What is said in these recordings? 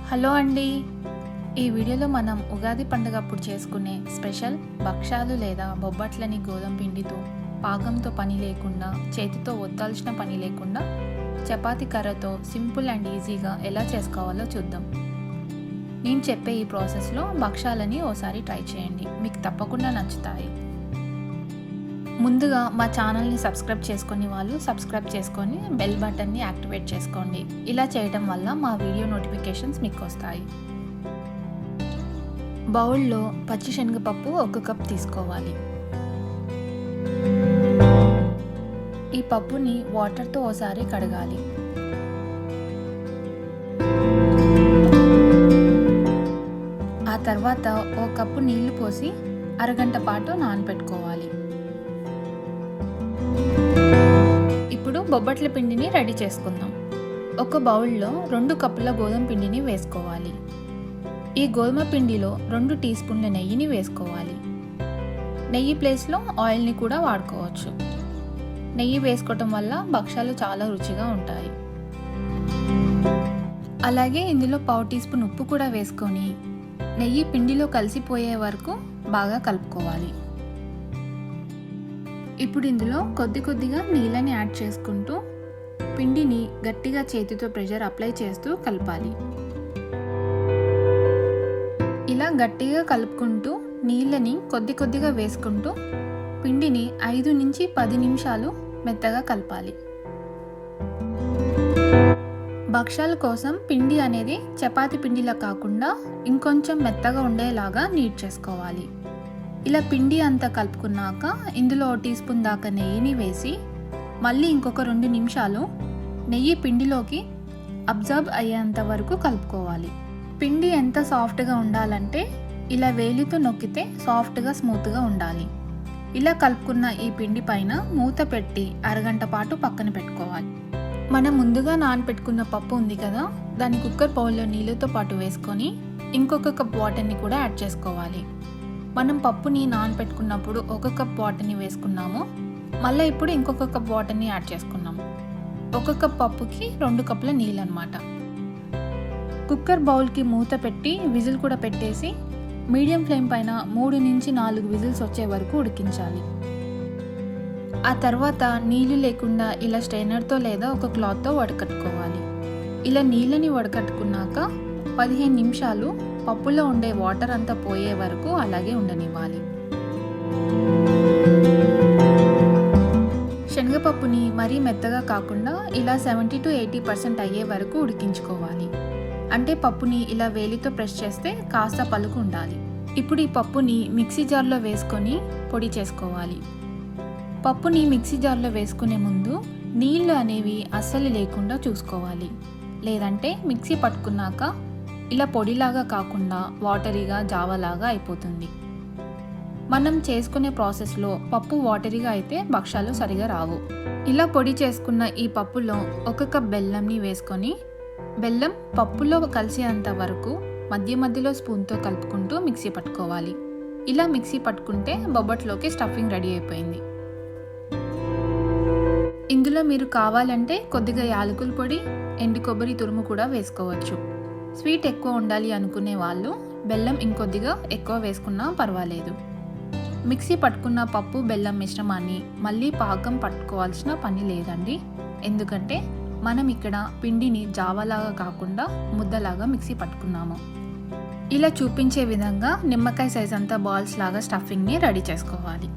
Hello అండి, ఈ వీడియోలో మనం ఉగాది పండుగ అప్పుడు చేసుకునే స్పెషల్ భక్షాలు లేదా బొబ్బట్లని గోధుమ పిండితో పాకంతో పని లేకుండా, చేతితో ఒత్తాల్సిన పని లేకుండా చపాతీ కర్రతో సింపుల్ అండ్ ఈజీగా ఎలా చేసుకోవాలో చూద్దాం. నేను చెప్పే ఈ ప్రాసెస్లో భక్షాలని ఓసారి ట్రై చేయండి, మీకు తప్పకుండా నచ్చుతాయి. ముందుగా మా ఛానల్ని సబ్స్క్రైబ్ చేసుకుని వాళ్ళు సబ్స్క్రైబ్ చేసుకొని బెల్ బటన్ని యాక్టివేట్ చేసుకోండి. ఇలా చేయడం వల్ల మా వీడియో నోటిఫికేషన్స్ మీకు వస్తాయి. బౌల్లో పచ్చి శనగపప్పు 1 కప్ తీసుకోవాలి. ఈ పప్పుని వాటర్తో ఓసారి కడగాలి. ఆ తర్వాత 1 కప్పు నీళ్లు పోసి అరగంట పాటు నానబెట్టుకోవాలి. ఇప్పుడు బొబ్బట్ల పిండిని రెడీ చేసుకుందాం. ఒక బౌల్లో 2 కప్పుల గోధుమ పిండిని వేసుకోవాలి. ఈ గోధుమ పిండిలో 2 టీ స్పూన్ల నెయ్యిని వేసుకోవాలి. నెయ్యి ప్లేస్లో ఆయిల్ని కూడా వాడుకోవచ్చు. నెయ్యి వేసుకోవటం వల్ల భక్షాలు చాలా రుచిగా ఉంటాయి. అలాగే ఇందులో 1/2 టీ స్పూన్ ఉప్పు కూడా వేసుకొని నెయ్యి పిండిలో కలిసిపోయే వరకు బాగా కలుపుకోవాలి. ఇప్పుడు ఇందులో కొద్దిగా నీళ్ళని యాడ్ చేసుకుంటూ పిండిని గట్టిగా చేతితో ప్రెషర్ అప్లై చేస్తూ కలపాలి. ఇలా గట్టిగా కలుపుకుంటూ నీళ్ళని కొద్దిగా వేసుకుంటూ పిండిని 5 నుంచి 10 నిమిషాలు మెత్తగా కలపాలి. భక్షాల కోసం పిండి అనేది చపాతీ పిండిలా కాకుండా ఇంకొంచెం మెత్తగా ఉండేలాగా నీట్ చేసుకోవాలి. ఇలా పిండి అంతా కలుపుకున్నాక ఇందులో 1 టీ స్పూన్ దాకా నెయ్యిని వేసి మళ్ళీ ఇంకొక 2 నిమిషాలు నెయ్యి పిండిలోకి అబ్జర్బ్ అయ్యేంత వరకు కలుపుకోవాలి. పిండి ఎంత సాఫ్ట్గా ఉండాలంటే ఇలా వేలితో నొక్కితే సాఫ్ట్గా స్మూత్గా ఉండాలి. ఇలా కలుపుకున్న ఈ పిండి పైన మూత పెట్టి అరగంట పాటు పక్కన పెట్టుకోవాలి. మనం ముందుగా నానబెట్టుకున్న పప్పు ఉంది కదా, దాన్ని కుక్కర్ బౌల్లో నీళ్ళతో పాటు వేసుకొని ఇంకొక కప్ వాటర్ని కూడా యాడ్ చేసుకోవాలి. మనం పప్పుని నానబెట్టుకున్నప్పుడు 1 కప్ వాటర్ని వేసుకున్నాము, మళ్ళీ ఇప్పుడు ఇంకొక కప్ వాటర్ని యాడ్ చేసుకున్నాము. 1 కప్ పప్పుకి 2 కప్పుల నీళ్ళు అన్నమాట. కుక్కర్ బౌల్కి మూత పెట్టి విజిల్ కూడా పెట్టేసి మీడియం ఫ్లేమ్ పైన 3 నుంచి 4 విజిల్స్ వచ్చే వరకు ఉడికించాలి. ఆ తర్వాత నీళ్ళు లేకుండా ఇలా స్ట్రైనర్తో లేదా ఒక క్లాత్తో వడకట్టుకోవాలి. ఇలా నీళ్ళని వడకట్టుకున్నాక 15 నిమిషాలు పప్పులో ఉండే వాటర్ అంతా పోయే వరకు అలాగే ఉండనివ్వాలి. శనగపప్పుని మరీ మెత్తగా కాకుండా ఇలా 70 to 80% అయ్యే వరకు ఉడికించుకోవాలి. అంటే పప్పుని ఇలా వేలితో ప్రెస్ చేస్తే కాస్త పలుకు ఉండాలి. ఇప్పుడు ఈ పప్పుని మిక్సీ జార్లో వేసుకొని పొడి చేసుకోవాలి. పప్పుని మిక్సీ జార్లో వేసుకునే ముందు నీళ్లు అనేవి అస్సలు లేకుండా చూసుకోవాలి. లేదంటే మిక్సీ పట్టుకున్నాక ఇలా పొడిలాగా కాకుండా వాటరీగా జావలాగా అయిపోతుంది. మనం చేసుకునే ప్రాసెస్లో పప్పు వాటరీగా అయితే భక్షాలు సరిగా రావు. ఇలా పొడి చేసుకున్న ఈ పప్పులో 1 కప్ బెల్లంని వేసుకొని బెల్లం పప్పులో కలిసేంత వరకు మధ్యలో స్పూన్తో కలుపుకుంటూ మిక్సీ పట్టుకోవాలి. ఇలా మిక్సీ పట్టుకుంటే బొబ్బట్లోకి స్టఫింగ్ రెడీ అయిపోయింది. ఇందులో మీరు కావాలంటే కొద్దిగా యాలకుల పొడి, ఎండు కొబ్బరి తురుము కూడా వేసుకోవచ్చు. స్వీట్ ఎక్కువ ఉండాలి అనుకునే వాళ్ళు బెల్లం ఇంకొద్దిగా ఎక్కువ వేసుకున్నా పర్వాలేదు. మిక్సీ పట్టుకున్న పప్పు బెల్లం మిశ్రమాన్ని మళ్ళీ పాకం పట్టుకోవాల్సిన పని లేదండి, ఎందుకంటే మనం ఇక్కడ పిండిని జావలాగా కాకుండా ముద్దలాగా మిక్సీ పట్టుకున్నాము. ఇలా చూపించే విధంగా నిమ్మకాయ సైజ్ అంతా బాల్స్ లాగా స్టఫింగ్ని రెడీ చేసుకోవాలి.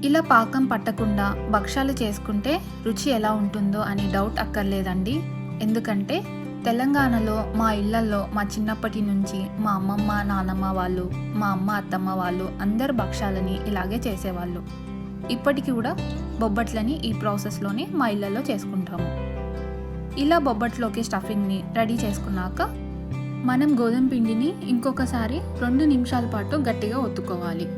ఇలా పాకం పట్టకుండా భక్షాలు చేసుకుంటే రుచి ఎలా ఉంటుందో అని డౌట్ అక్కర్లేదండి, ఎందుకంటే తెలంగాణలో మా ఇళ్లలో మా చిన్నప్పటి నుంచి మా అమ్మమ్మ నానమ్మ వాళ్ళు, మా అమ్మ అత్తమ్మ వాళ్ళు అందరు భక్షాలని ఇలాగే చేసేవాళ్ళు. ఇప్పటికి కూడా బొబ్బట్లని ఈ ప్రాసెస్లోనే మా ఇళ్లలో చేసుకుంటాము. ఇలా బొబ్బట్లోకి స్టఫింగ్ని రెడీ చేసుకున్నాక మనం గోధుమ పిండిని ఇంకొకసారి 2 నిమిషాల పాటు గట్టిగా ఒత్తుకోవాలి.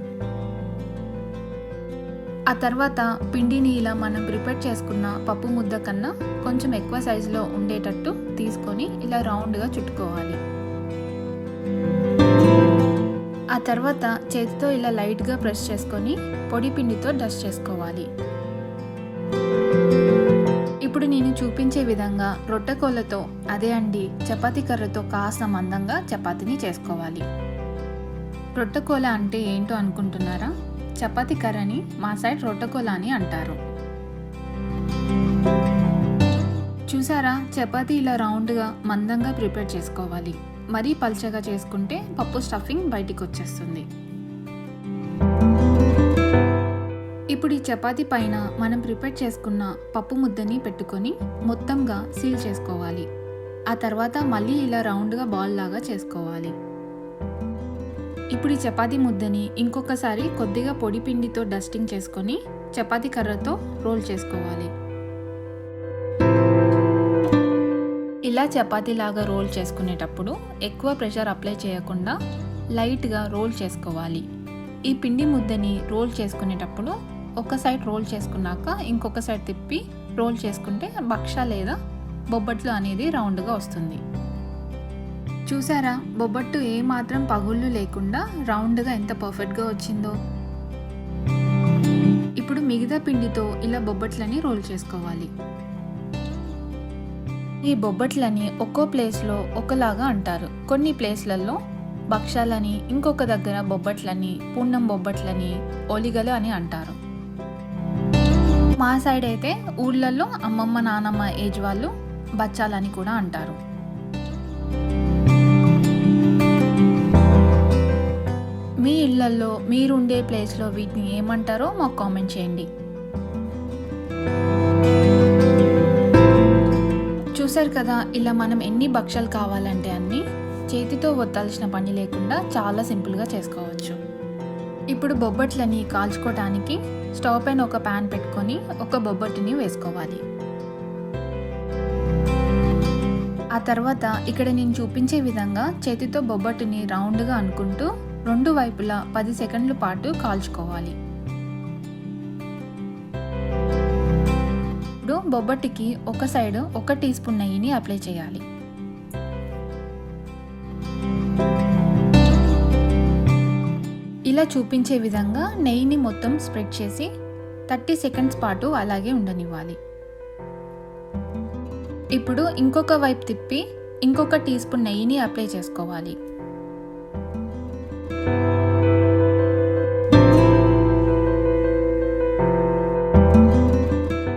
ఆ తర్వాత పిండిని ఇలా మనం ప్రిపేర్ చేసుకున్న పప్పు ముద్ద కన్నా కొంచెం ఎక్కువ సైజులో ఉండేటట్టు తీసుకొని ఇలా రౌండ్గా చుట్టుకోవాలి. ఆ తర్వాత చేతితో ఇలా లైట్గా ప్రెస్ చేసుకొని పొడి పిండితో డస్ట్ చేసుకోవాలి. ఇప్పుడు నేను చూపించే విధంగా రొట్టెకోలతో అదే అండి చపాతీ కర్రతో కాస్త మందంగా చపాతీని చేసుకోవాలి. రొట్టెకోల అంటే ఏంటో అనుకుంటున్నారా? చపాతీ కర్రని మా సైడ్ రొట్టెకోల అని అంటారు. చూసారా, చపాతీ ఇలా రౌండ్గా మందంగా ప్రిపేర్ చేసుకోవాలి. మరీ పల్చగా చేసుకుంటే పప్పు స్టఫింగ్ బయటికి వచ్చేస్తుంది. ఇప్పుడు ఈ చపాతీ పైన మనం ప్రిపేర్ చేసుకున్న పప్పు ముద్దని పెట్టుకొని మొత్తంగా సీల్ చేసుకోవాలి. ఆ తర్వాత మళ్ళీ ఇలా రౌండ్గా బాల్ లాగా చేసుకోవాలి. ఇప్పుడు ఈ చపాతీ ముద్దని ఇంకొకసారి కొద్దిగా పొడి పిండితో డస్టింగ్ చేసుకొని చపాతీ కర్రతో రోల్ చేసుకోవాలి. ఇలా చపాతీలాగా రోల్ చేసుకునేటప్పుడు ఎక్కువ ప్రెషర్ అప్లై చేయకుండా లైట్గా రోల్ చేసుకోవాలి. ఈ పిండి ముద్దని రోల్ చేసుకునేటప్పుడు ఒక సైడ్ రోల్ చేసుకున్నాక ఇంకొక సైడ్ తిప్పి రోల్ చేసుకుంటే బక్షా లేదా బొబ్బట్లు అనేది రౌండ్గా వస్తుంది. చూసారా, బొబ్బట్టు ఏమాత్రం పగుళ్ళు లేకుండా రౌండ్గా ఎంత పర్ఫెక్ట్గా వచ్చిందో. ఇప్పుడు మిగతా పిండితో ఇలా బొబ్బట్లని రోల్ చేసుకోవాలి. ఈ బొబ్బట్లని ఒక్కో ప్లేస్లో ఒకలాగా అంటారు. కొన్ని ప్లేస్లలో బక్షాలని, ఇంకొక దగ్గర బొబ్బట్లని, పూర్ణం బొబ్బట్లని, ఒలిగలు అని అంటారు. మా సైడ్ అయితే ఊళ్ళల్లో అమ్మమ్మ నానమ్మ ఏజ్ వాళ్ళు బచ్చాలని కూడా అంటారు. మీ ఇళ్లల్లో మీరుండే ప్లేస్లో వీటిని ఏమంటారో మాకు కామెంట్ చేయండి. చూసారు కదా, ఇలా మనం ఎన్ని బక్షాలు కావాలంటే అన్ని చేతితో ఒత్తాల్సిన పని లేకుండా చాలా సింపుల్గా చేసుకోవచ్చు. ఇప్పుడు బొబ్బట్లని కాల్చుకోవడానికి స్టవ్ పైన ఒక ప్యాన్ పెట్టుకొని ఒక బొబ్బట్టుని వేసుకోవాలి. ఆ తర్వాత ఇక్కడ నేను చూపించే విధంగా చేతితో బొబ్బట్టుని రౌండ్గా అనుకుంటూ రెండు వైపులా 10 సెకండ్ల పాటు కాల్చుకోవాలి. ఇప్పుడు బొబ్బట్టుకి ఒక సైడ్ 1 టీ స్పూన్ నెయ్యిని అప్లై చేయాలి. ఇలా చూపించే విధంగా నెయ్యిని మొత్తం స్ప్రెడ్ చేసి 30 సెకండ్స్ పాటు అలాగే ఉండనివ్వాలి. ఇప్పుడు ఇంకొక వైపు తిప్పి ఇంకొక టీ స్పూన్ నెయ్యిని అప్లై చేసుకోవాలి.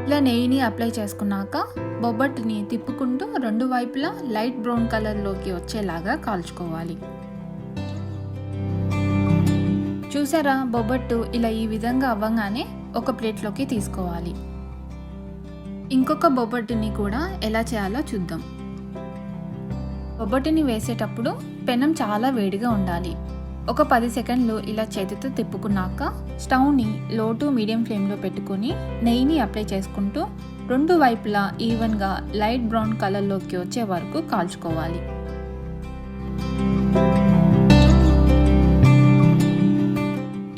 ఇలా నెయ్యిని అప్లై చేసుకున్నాక బొబ్బట్టుని తిప్పుకుంటూ రెండు వైపులా లైట్ బ్రౌన్ కలర్లోకి వచ్చేలాగా కాల్చుకోవాలి. చూసారా, బొబ్బట్టు ఇలా ఈ విధంగా అవ్వగానే ఒక ప్లేట్లోకి తీసుకోవాలి. ఇంకొక బొబ్బట్టుని కూడా ఎలా చేయాలో చూద్దాం. బొబ్బట్టుని వేసేటప్పుడు పెనం చాలా వేడిగా ఉండాలి. ఒక 10 సెకండ్లు ఇలా చేతితో తిప్పుకున్నాక స్టవ్ని లో టు మీడియం ఫ్లేమ్లో పెట్టుకొని నెయ్యిని అప్లై చేసుకుంటూ రెండు వైపులా ఈవెన్గా లైట్ బ్రౌన్ కలర్లోకి వచ్చే వరకు కాల్చుకోవాలి.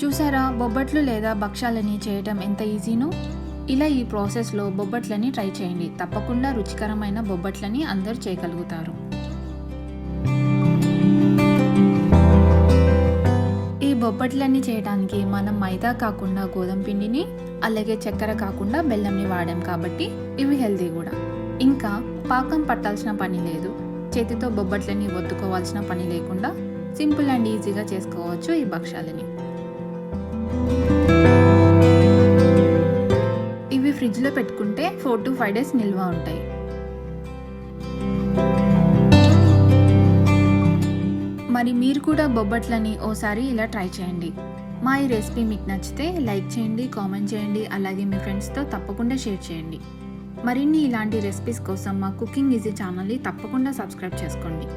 చూసారా, బొబ్బట్లు లేదా బక్షాలని చేయటం ఎంత ఈజీనో. ఇలా ఈ ప్రాసెస్లో బొబ్బట్లని ట్రై చేయండి. తప్పకుండా రుచికరమైన బొబ్బట్లని అందరూ చేయగలుగుతారు. ఈ బొబ్బట్లన్నీ చేయడానికి మనం మైదా కాకుండా గోధుమ పిండిని, అలాగే చక్కెర కాకుండా బెల్లంని వాడాం కాబట్టి ఇవి హెల్తీ కూడా. ఇంకా పాకం పట్టాల్సిన పని లేదు. చేతితో బొబ్బట్లని ఒత్తుకోవాల్సిన పని లేకుండా సింపుల్ అండ్ ఈజీగా చేసుకోవచ్చు ఈ బక్షాలని. ఇవి ఫ్రిడ్జ్లో పెట్టుకుంటే 4 to 5 days నిల్వ ఉంటాయి. మరి మీరు కూడా బొబ్బట్లని ఓసారి ఇలా ట్రై చేయండి. మా ఈ రెసిపీ మీకు నచ్చితే లైక్ చేయండి, కామెంట్ చేయండి, అలాగే మీ ఫ్రెండ్స్తో తప్పకుండా షేర్ చేయండి. మరిన్ని ఇలాంటి రెసిపీస్ కోసం మా కుకింగ్ ఈజీ ఛానల్ని తప్పకుండా సబ్స్క్రైబ్ చేసుకోండి.